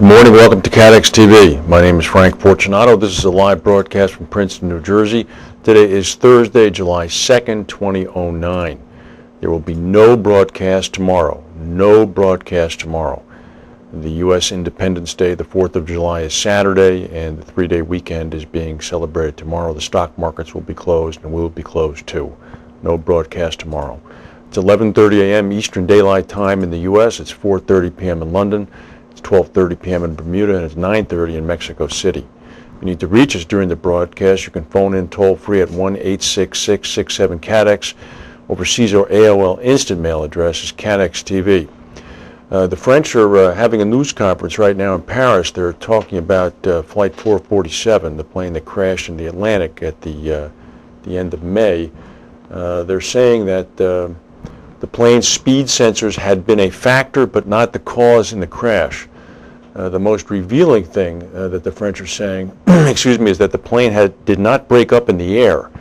Good morning, welcome to CATEX-TV. My name is Frank Fortunato. This is a live broadcast from Princeton, New Jersey. Today is Thursday, July 2nd, 2009. There will be no broadcast tomorrow. No broadcast tomorrow. The U.S. Independence Day, the 4th of July, is Saturday, and the three-day weekend is being celebrated tomorrow. The stock markets will be closed, and we will be closed too. No broadcast tomorrow. It's 11:30 a.m. Eastern Daylight Time in the U.S. It's 4:30 p.m. in London. It's 12:30 p.m. in Bermuda, and it's 9:30 in Mexico City. If you need to reach us during the broadcast, you can phone in toll-free at 1-866-67-CATEX. Overseas, our AOL instant mail address is CATEX-TV. The French are having a news conference right now in Paris. They're talking about Flight 447, the plane that crashed in the Atlantic at the end of May. They're saying that the plane's speed sensors had been a factor but not the cause in the crash. The most revealing thing that the French are saying is that the plane did not break up in the air.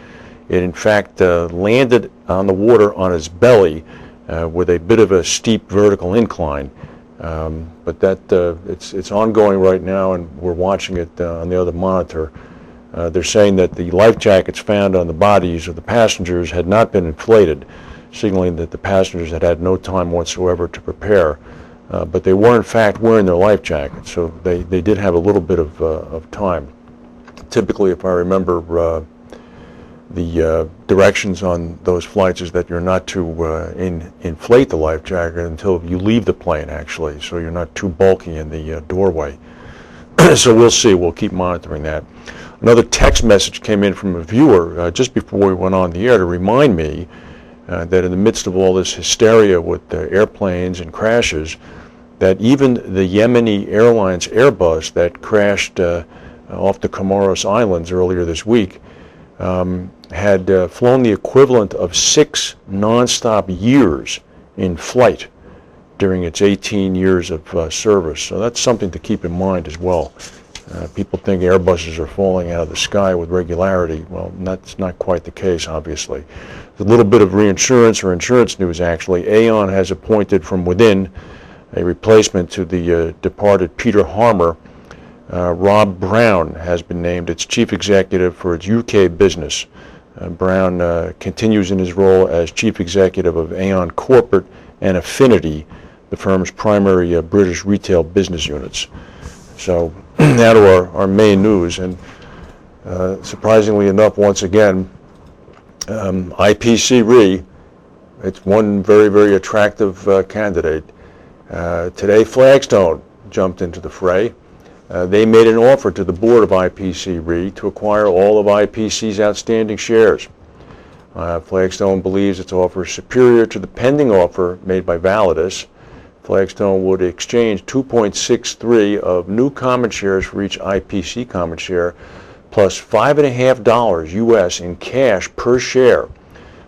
It in fact landed on the water on its belly with a bit of a steep vertical incline. But it's ongoing right now, and we're watching it on the other monitor. They're saying that the life jackets found on the bodies of the passengers had not been inflated, signaling that the passengers had had no time whatsoever to prepare. But they were in fact wearing their life jackets, so they did have a little bit of time. Typically, if I remember, the directions on those flights is that you're not to inflate the life jacket until you leave the plane, actually, so you're not too bulky in the doorway. So we'll see. We'll keep monitoring that. Another text message came in from a viewer just before we went on the air to remind me that in the midst of all this hysteria with airplanes and crashes, that even the Yemeni Airlines Airbus that crashed off the Comoros Islands earlier this week had flown the equivalent of 6 nonstop years in flight during its 18 years of service. So that's something to keep in mind as well. People think Airbuses are falling out of the sky with regularity. Well, that's not quite the case, obviously. A little bit of reinsurance or insurance news, actually. Aon has appointed from within a replacement to the departed Peter Harmer. Rob Brown has been named its chief executive for its UK business. Brown continues in his role as chief executive of Aon Corporate and Affinity, the firm's primary British retail business units. So now to our main news, and surprisingly enough, once again, IPC Re, it's one very, very attractive candidate. Today, Flagstone jumped into the fray. They made an offer to the board of IPC Re to acquire all of IPC's outstanding shares. Flagstone believes its offer is superior to the pending offer made by Validus. Flagstone would exchange 2.63 of new common shares for each IPC common share, plus $5.50 U.S. in cash per share,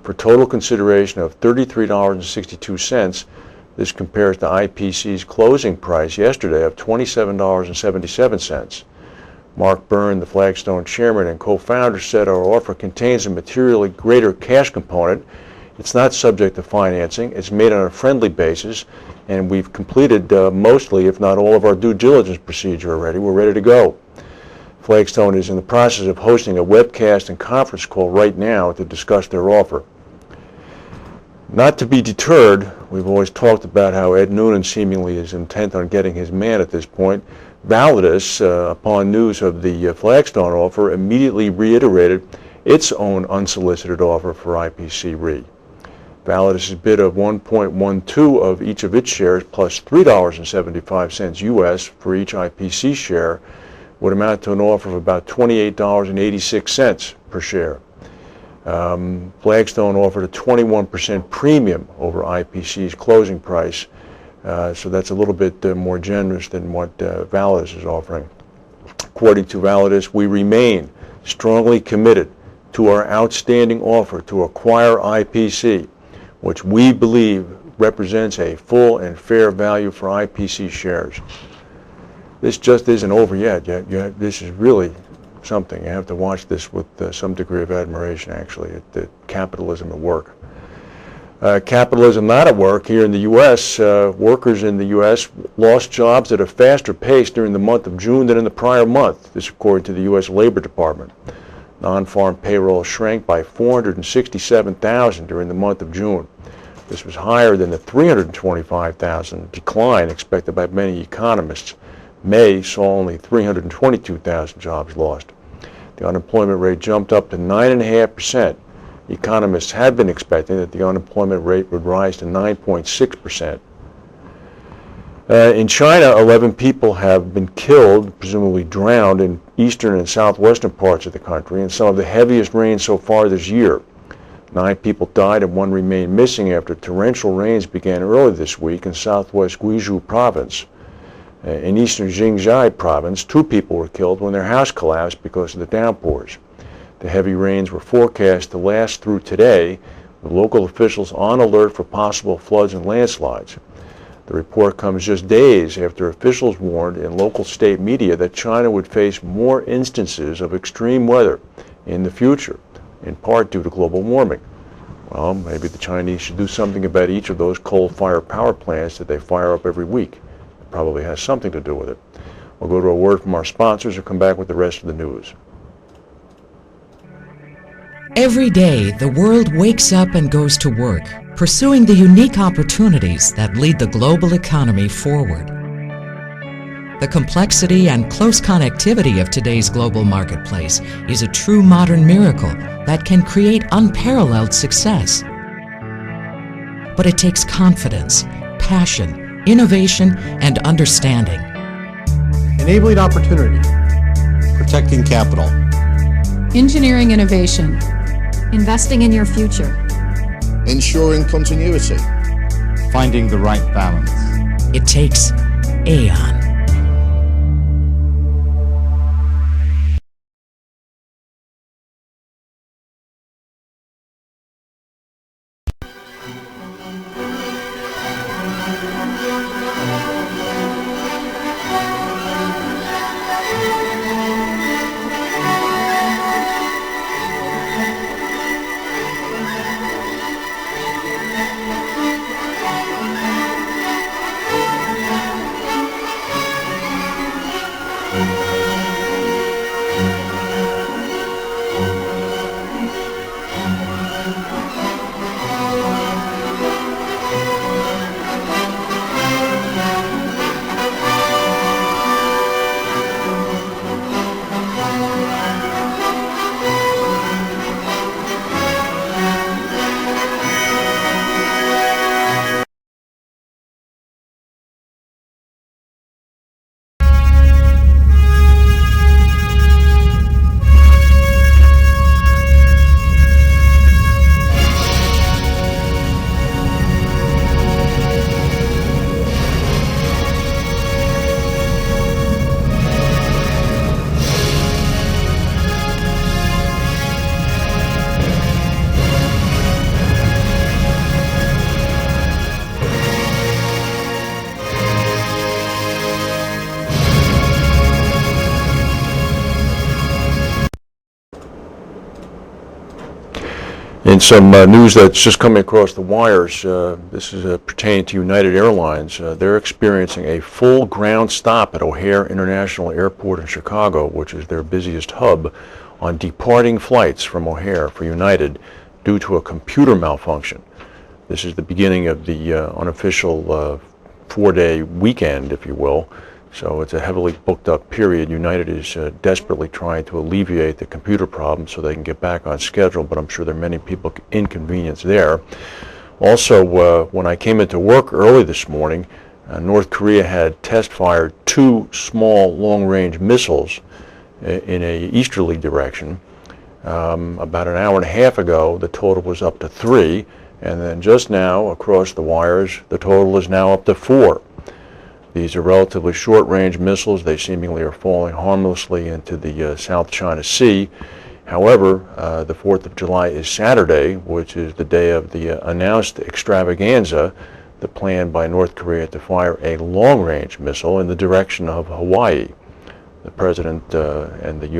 for total consideration of $33.62. This compares to IPC's closing price yesterday of $27.77. Mark Byrne, the Flagstone chairman and co-founder, said our offer contains a materially greater cash component. It's not subject to financing. It's made on a friendly basis, and we've completed mostly, if not all, of our due diligence procedure already. We're ready to go. Flagstone is in the process of hosting a webcast and conference call right now to discuss their offer. Not to be deterred, we've always talked about how Ed Noonan seemingly is intent on getting his man at this point. Validus, upon news of the Flagstone offer, immediately reiterated its own unsolicited offer for IPC Re. Validus' bid of 1.12 of each of its shares plus $3.75 U.S. for each IPC share would amount to an offer of about $28.86 per share. Flagstone offered a 21% premium over IPC's closing price, so that's a little bit more generous than what Validus is offering. According to Validus, we remain strongly committed to our outstanding offer to acquire IPC, which we believe represents a full and fair value for IPC shares. This just isn't over yet. This is really something. You have to watch this with some degree of admiration, actually, at the capitalism at work. Capitalism not at work here in the U.S. Workers in the U.S. lost jobs at a faster pace during the month of June than in the prior month, this according to the U.S. Labor Department. Non-farm payroll shrank by 467,000 during the month of June. This was higher than the 325,000 decline expected by many economists. May saw only 322,000 jobs lost. The unemployment rate jumped up to 9.5%. Economists had been expecting that the unemployment rate would rise to 9.6%. In China, 11 people have been killed, presumably drowned, in eastern and southwestern parts of the country in some of the heaviest rain so far this year. 9 people died and 1 remained missing after torrential rains began early this week in southwest Guizhou province. In eastern Xinjiang province, 2 people were killed when their house collapsed because of the downpours. The heavy rains were forecast to last through today, with local officials on alert for possible floods and landslides. The report comes just days after officials warned in local state media that China would face more instances of extreme weather in the future, in part due to global warming. Well, maybe the Chinese should do something about each of those coal-fired power plants that they fire up every week. It probably has something to do with it. We'll go to a word from our sponsors and come back with the rest of the news. Every day, the world wakes up and goes to work, pursuing the unique opportunities that lead the global economy forward. The complexity and close connectivity of today's global marketplace is a true modern miracle that can create unparalleled success. But it takes confidence, passion, innovation, and understanding. Enabling opportunity. Protecting capital. Engineering innovation. Investing in your future. Ensuring continuity. Finding the right balance. It takes Aon. In some news that's just coming across the wires, this is pertaining to United Airlines. They're experiencing a full ground stop at O'Hare International Airport in Chicago, which is their busiest hub, on departing flights from O'Hare for United due to a computer malfunction. This is the beginning of the unofficial 4-day weekend, if you will. So it's a heavily booked up period. United is desperately trying to alleviate the computer problem so they can get back on schedule, but I'm sure there are many people inconvenienced there. Also, when I came into work early this morning, North Korea had test fired 2 small long-range missiles in a easterly direction. About an hour and a half ago, the total was up to 3, and then just now, across the wires, the total is now up to 4. These are relatively short-range missiles. They seemingly are falling harmlessly into the South China Sea. However, the 4th of July is Saturday, which is the day of the announced extravaganza, the plan by North Korea to fire a long-range missile in the direction of Hawaii. The President and the